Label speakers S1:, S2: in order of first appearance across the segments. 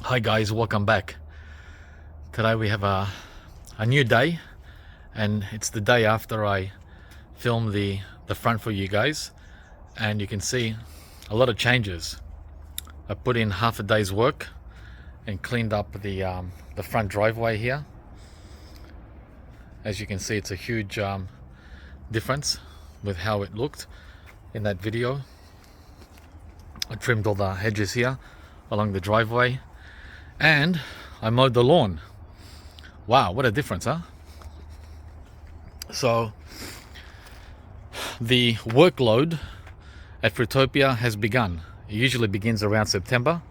S1: Hi guys, welcome back. Today we have a new day, and it's the day after I filmed the front for you guys, and you can see a lot of changes. I put in half a day's work and cleaned up the front driveway here. As you can see, it's a huge difference with how it looked in that video. I trimmed all the hedges here along the driveway, and I mowed the lawn. Wow, what a difference, huh? So the workload at Fruitopia has begun. It usually begins around September,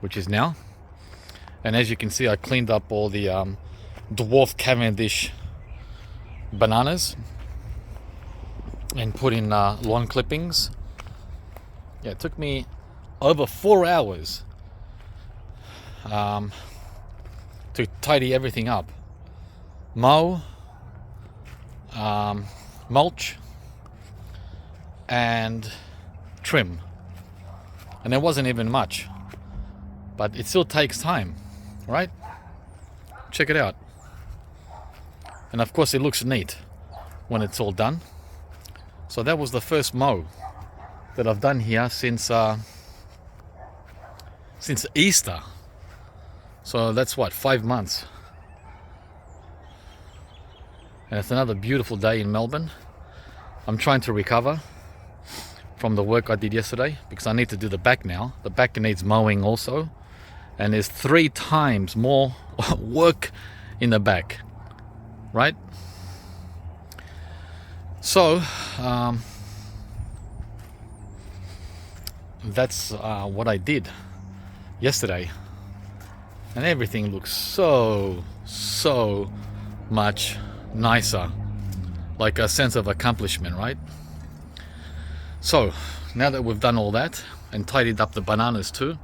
S1: which is now. And as you can see, I cleaned up all the dwarf Cavendish bananas and put in lawn clippings. Yeah, it took me over 4 hours to tidy everything up. Mow, mulch, and trim. And there wasn't even much, but it still takes time, right? Check it out. And of course it looks neat when it's all done. So that was the first mow that I've done here since Easter. So that's what, 5 months. And it's another beautiful day in Melbourne. I'm trying to recover from the work I did yesterday because I need to do the back now. The back needs mowing also. And there's 3 times more work in the back, right? So that's what I did yesterday, and everything looks so much nicer, like a sense of accomplishment, right? So now that we've done all that and tidied up the bananas too,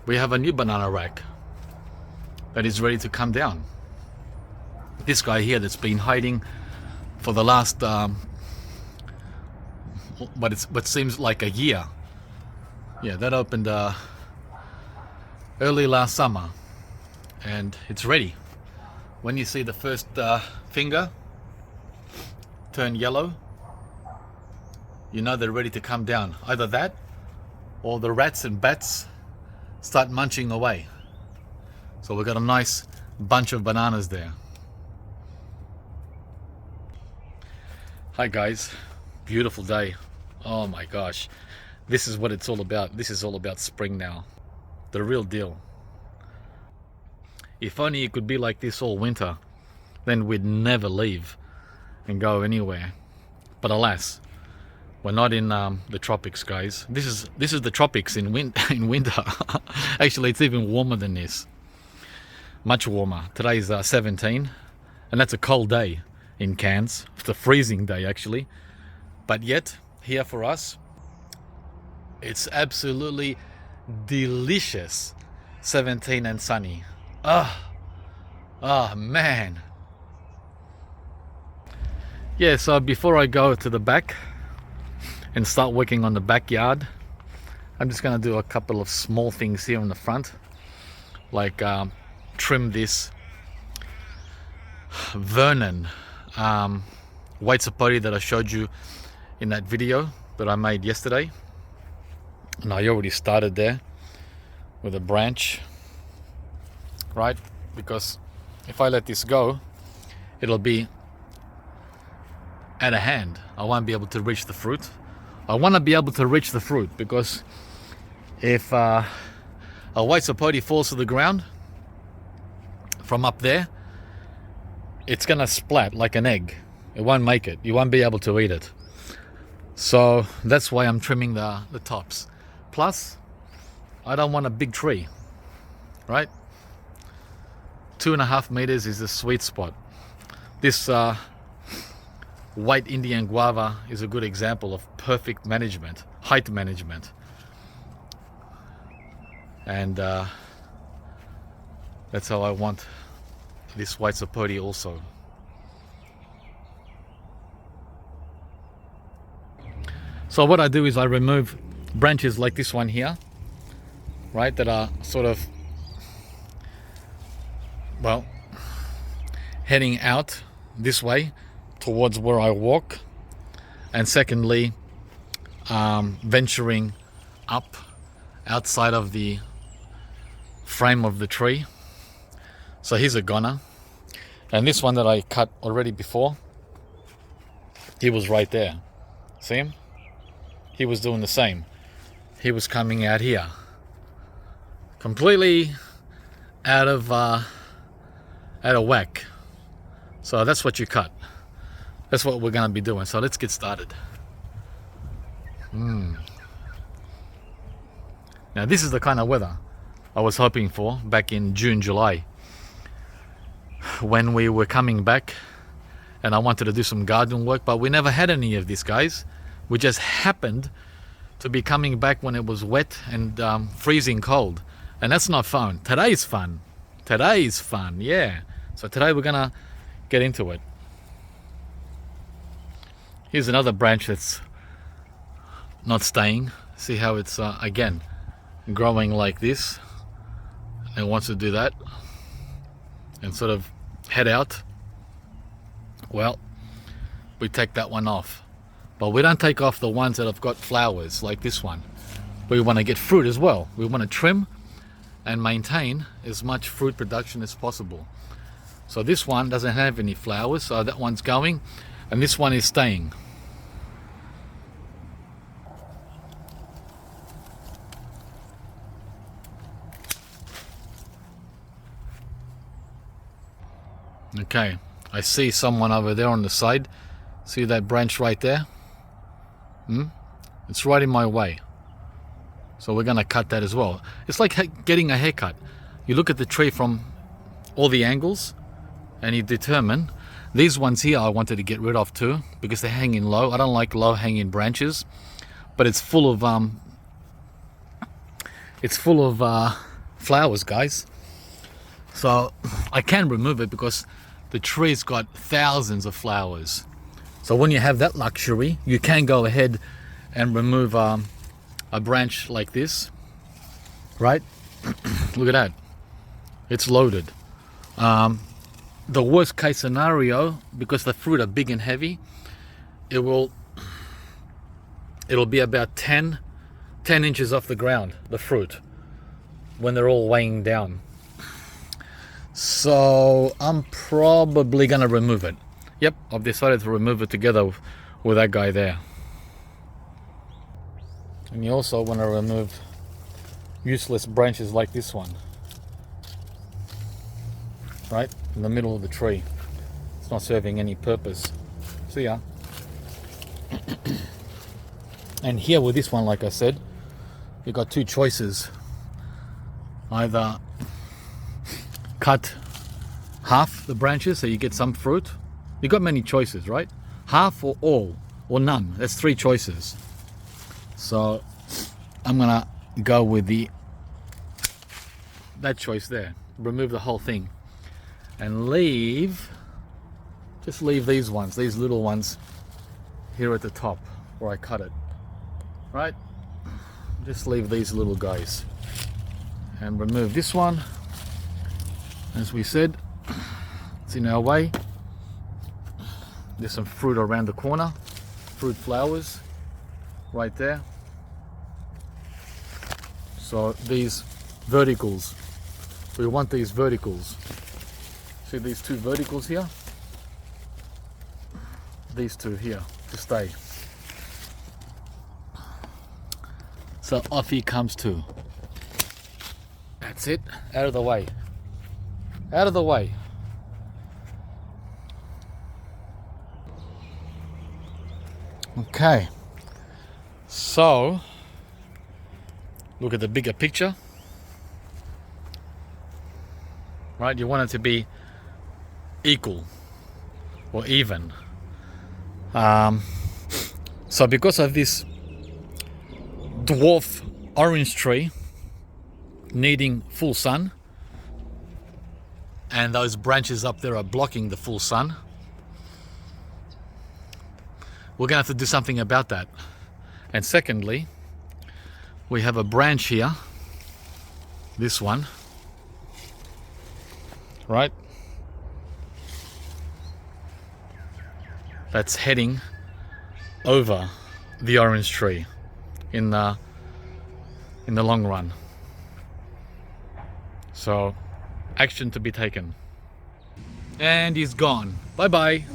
S1: we have a new banana rack that is ready to come down. This guy here that's been hiding for the last what seems like a year. Yeah, that opened early last summer, and it's ready. When you see the first finger turn yellow, you know they're ready to come down. Either that or the rats and bats start munching away. So we've got a nice bunch of bananas there. Hi guys, beautiful day. Oh my gosh, this is what it's all about. This is all about spring now, the real deal. If only it could be like this all winter, then we'd never leave and go anywhere. But alas, we're not in the tropics, guys. This is the tropics in winter. Actually, it's even warmer than this. Much warmer. Today's 17, and that's a cold day in Cairns. It's a freezing day actually, but yet here for us it's absolutely delicious. 17 and sunny. Oh man. Yeah, so before I go to the back and start working on the backyard, I'm just gonna do a couple of small things here in the front, like trim this Vernon white Sapote that I showed you in that video that I made yesterday. And I already started there with a branch, right? Because if I let this go, it'll be out of hand. I won't be able to reach the fruit. I want to be able to reach the fruit, because if a white Sapote falls to the ground from up there, it's gonna splat like an egg. It won't make it. You won't be able to eat it. So that's why I'm trimming the tops. Plus, I don't want a big tree, right? 2.5 meters is the sweet spot. This white Indian guava is a good example of perfect management, height management. And that's how I want this white Sapote also. So what I do is I remove branches like this one here right, that are sort of, well, heading out this way towards where I walk, and secondly, venturing up outside of the frame of the tree. So he's a goner. And this one that I cut already before, he was right there. See him? He was doing the same. He was coming out here, completely out of whack. So that's what you cut. That's what we're gonna be doing. So let's get started. Now this is the kind of weather I was hoping for back in June, July, when we were coming back and I wanted to do some garden work, but we never had any of this, guys. We just happened to be coming back when it was wet and freezing cold, and that's not fun. Today's fun. Today's fun, yeah. So today we're gonna get into it. Here's another branch that's not staying. See how it's again growing like this. It wants to do that and sort of head out. Well, we take that one off, but we don't take off the ones that have got flowers like this one. We want to get fruit as well. We want to trim and maintain as much fruit production as possible. So this one doesn't have any flowers, so that one's going, and this one is staying. Okay, I see someone over there on the side. See that branch right there? It's right in my way. So we're gonna cut that as well. It's like getting a haircut. You look at the tree from all the angles and you determine. These ones here I wanted to get rid of too, because they're hanging low. I don't like low hanging branches, but it's full of flowers, guys. So I can remove it because the tree's got thousands of flowers. So when you have that luxury, you can go ahead and remove a branch like this, right? Look at that. It's loaded. The worst case scenario, because the fruit are big and heavy, it'll be about 10 inches off the ground, the fruit, when they're all weighing down. So I'm probably gonna remove it. Yep, I've decided to remove it together with that guy there. And you also want to remove useless branches like this one, right in the middle of the tree. It's not serving any purpose. See ya. And here with this one, like I said, you've got two choices. Either cut half the branches so you get some fruit. You've got many choices, right? Half or all or none. That's three choices. So I'm gonna go with that choice there. Remove the whole thing and just leave these ones, these little ones here at the top where I cut it, right? Just leave these little guys and remove this one. As we said, it's in our way. There's some fruit around the corner, fruit flowers right there. So these verticals, we want these verticals. See these two verticals here? These two here to stay. So off he comes too. That's it. Out of the way. Out of the way. Okay. So look at the bigger picture. Right? You want it to be equal or even. So because of this dwarf orange tree needing full sun, and those branches up there are blocking the full sun, we're gonna have to do something about that. And secondly, we have a branch here this one, right? That's heading over the orange tree in the long run. So action to be taken. And he's gone. Bye bye.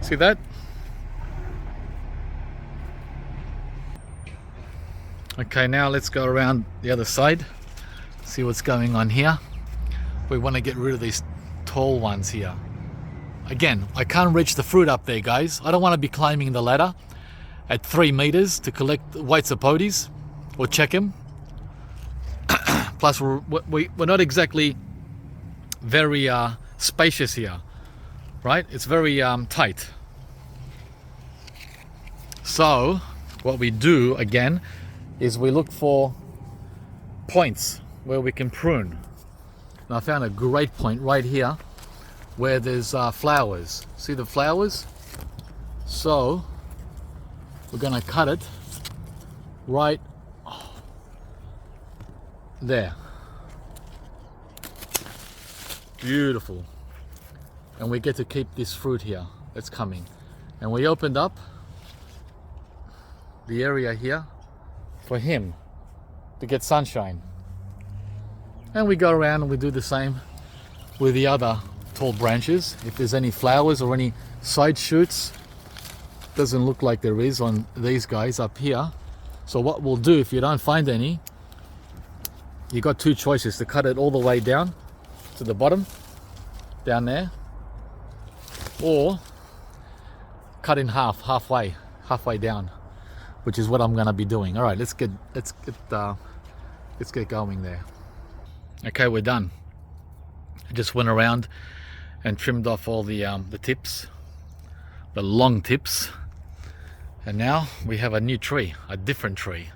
S1: See that? Okay, now let's go around the other side, see what's going on here. We want to get rid of these tall ones here. Again, I can't reach the fruit up there, guys. I don't want to be climbing the ladder at 3 meters to collect white sapotes or check them. Plus, we're not exactly very spacious here, right? It's very tight. So what we do again is we look for points where we can prune. And I found a great point right here where there's flowers. See the flowers? So we're gonna cut it right there. Beautiful. And we get to keep this fruit here that's coming. And we opened up the area here for him to get sunshine. And we go around and we do the same with the other tall branches. If there's any flowers or any side shoots, doesn't look like there is on these guys up here. So what we'll do, if you don't find any, you got two choices: to cut it all the way down to the bottom, down there, or cut in half, halfway down, which is what I'm gonna be doing. All right, let's get going there. Okay, we're done. I just went around and trimmed off all the tips, the long tips, and now we have a new tree, a different tree.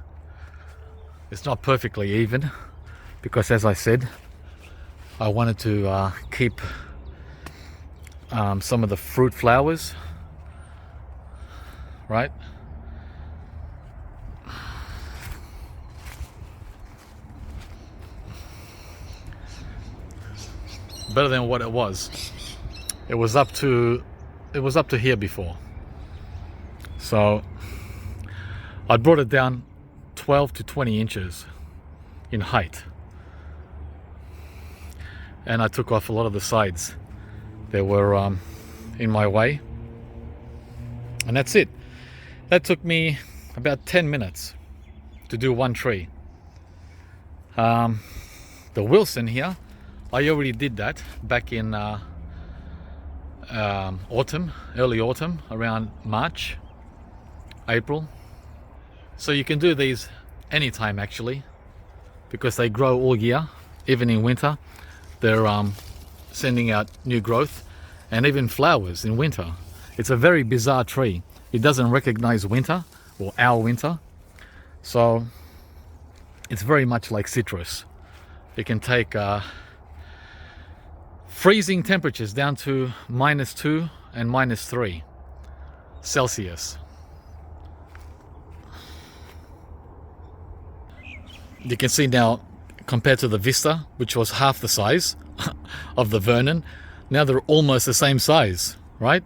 S1: It's not perfectly even because, as I said, I wanted to keep some of the fruit flowers, right? Better than what it was. It was up to here before. So I brought it down 12 to 20 inches in height. And I took off a lot of the sides that were in my way. And that's it. That took me about 10 minutes to do one tree. The Wilson here, I already did that back in autumn, early autumn, around March, April. So you can do these anytime actually, because they grow all year, even in winter. They're sending out new growth and even flowers in winter. It's a very bizarre tree. It doesn't recognize winter or our winter. So it's very much like citrus. It can take freezing temperatures down to -2 and -3 Celsius. You can see now, compared to the Vista, which was half the size of the Vernon, now they're almost the same size, right?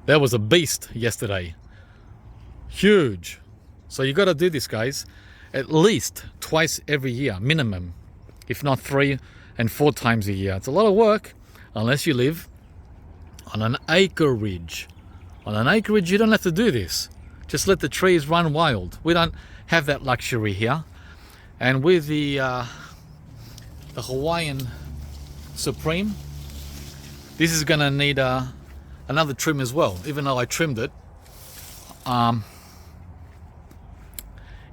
S1: That was a beast yesterday. Huge. So you got to do this, guys, at least twice every year, minimum, if not 3 and 4 times a year. It's a lot of work, unless you live on an acreage. On an acreage, you don't have to do this. Just let the trees run wild. We don't have that luxury here. And with the Hawaiian Supreme, this is gonna need another trim as well, even though I trimmed it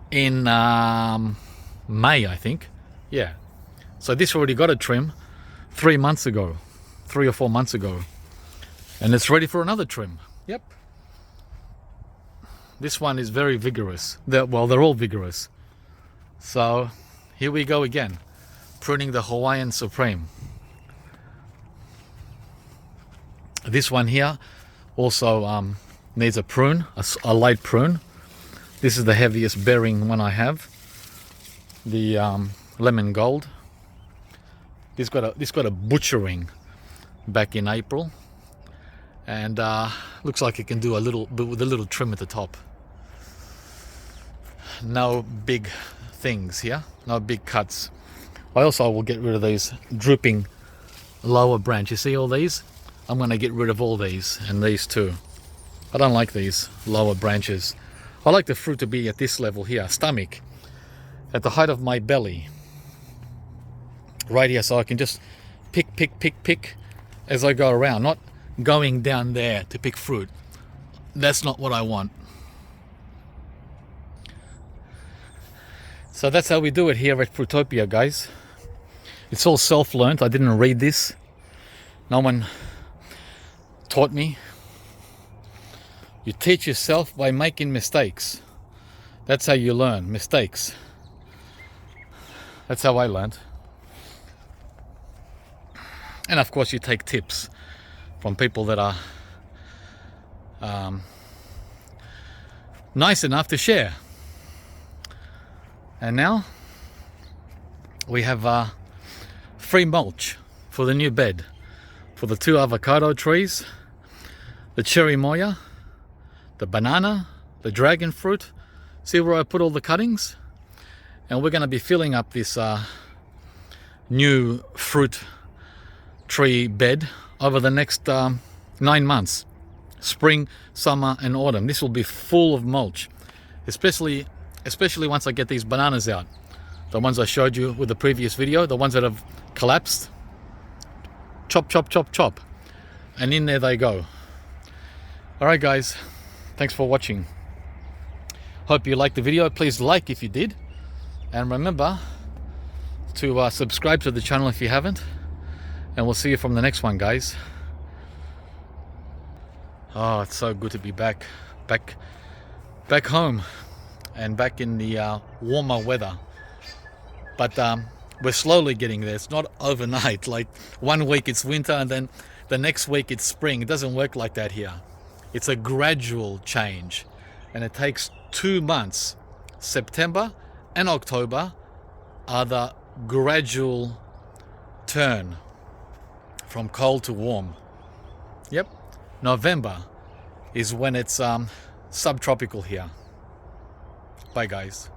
S1: in May, I think. Yeah. So this already got a trim 3 months ago, 3 or 4 months ago. And it's ready for another trim. Yep. This one is very vigorous. They're all vigorous. So here we go again, pruning the Hawaiian Supreme. This one here also needs a prune, a light prune. This is the heaviest bearing one I have. The lemon gold. This got a butchering back in April, and looks like it can do a little bit with a little trim at the top. No big things here, no big cuts. I also will get rid of these drooping lower branch. You see all these? I'm going to get rid of all these and these too. I don't like these lower branches. I like the fruit to be at this level here, stomach, at the height of my belly, right here, so I can just pick as I go around, not going down there to pick fruit. That's not what I want. So that's how we do it here at Fruitopia, guys. It's all self-learned. I didn't read this. No one taught me. You teach yourself by making mistakes. That's how you learn, mistakes. That's how I learned. And of course you take tips from people that are nice enough to share. And now we have free mulch for the new bed, for the 2 avocado trees, the cherry moya, the banana, the dragon fruit. See where I put all the cuttings? And we're going to be filling up this new fruit tree bed over the next 9 months. Spring, summer and autumn. This will be full of mulch, especially once I get these bananas out. The ones I showed you with the previous video, the ones that have collapsed. Chop, chop, chop, chop. And in there they go. Alright guys, thanks for watching. Hope you liked the video. Please like if you did. And remember to subscribe to the channel if you haven't. And we'll see you from the next one, guys. Oh, it's so good to be back home and back in the warmer weather. But we're slowly getting there. It's not overnight. Like 1 week it's winter and then the next week it's spring. It doesn't work like that here. It's a gradual change, and it takes 2 months. September and October are the gradual turn from cold to warm. Yep. November is when it's subtropical here. Bye guys.